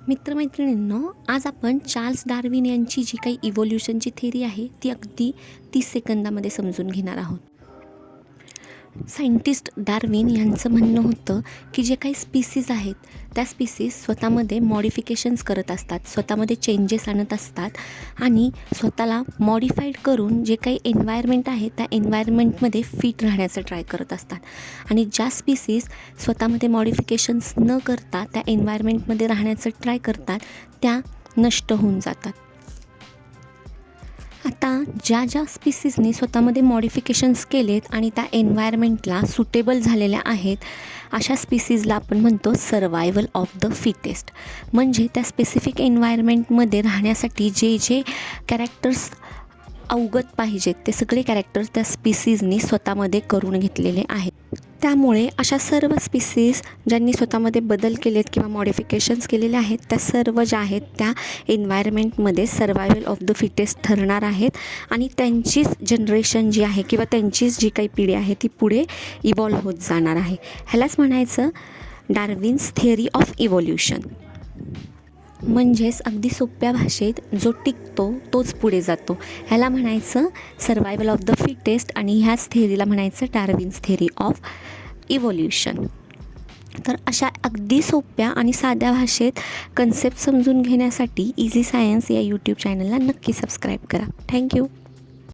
मित्रमैत्रिणींनो, आज आपण Charles Darwin यांची जी काही इव्होल्यूशनची थेरी आहे ती अगदी 30 सेकंदामध्ये समजून घेणार आहोत. सायंटिस्ट डार्विन यांचं म्हणणं होतं की जे काही स्पीसीज आहेत त्या स्पीसीज स्वतःमध्ये मॉडिफिकेशन्स करत असतात, स्वतःमध्ये चेंजेस आणत असतात आणि स्वतःला मॉडिफाईड करून जे काही एन्व्हायरमेंट आहे त्या एन्व्हायरमेंटमध्ये फिट राहण्याचं ट्राय करत असतात. आणि ज्या स्पीसीज स्वतःमध्ये मॉडिफिकेशन्स न करता त्या एन्व्हायरमेंटमध्ये राहण्याचं ट्राय करतात त्या नष्ट होऊन जातात. आता ज्या स्पीसीजने स्वतःमध्ये मॉडिफिकेशन्स केलेत आणि त्या एन्व्हायरमेंटला सुटेबल झालेल्या आहेत अशा स्पीसीजला आपण म्हणतो सर्वायवल ऑफ द फिटेस्ट. म्हणजे त्या स्पेसिफिक एन्व्हायरमेंटमध्ये राहण्यासाठी जे कॅरेक्टर्स अवगत पाहिजेत ते सगळे कॅरेक्टर्स त्या स्पीसीजनी स्वतःमध्ये करून घेतलेले आहेत. त्यामुळे अशा सर्व स्पीसीज ज्यांनी स्वतःमध्ये बदल केलेत किंवा मॉडिफिकेशन्स केलेले आहेत त्या सर्व ज्या आहेत त्या एन्व्हायरमेंटमध्ये सर्वायवल ऑफ द फिटेस्ट ठरणार आहेत आणि त्यांचीच जनरेशन जी आहे किंवा त्यांचीच जी काही पिढी आहे ती पुढे इव्हॉल्व होत जाणार आहे. ह्यालाच म्हणायचं डार्विन्स थिअरी ऑफ इव्होल्यूशन. म्हणजेच अगदी सोप्या भाषेत जो टिकतो तोच पुढे जातो, ह्याला म्हणायचं सर्वायवल ऑफ द फिटेस्ट आणि ह्याच थेअरीला म्हणायचं डार्विन्स थेअरी ऑफ इव्होल्यूशन. तर अशा अगदी सोप्या आणि साध्या भाषेत कन्सेप्ट समजून घेण्यासाठी इझी सायन्स या यूट्यूब चॅनलला नक्की सबस्क्राईब करा. थँक्यू.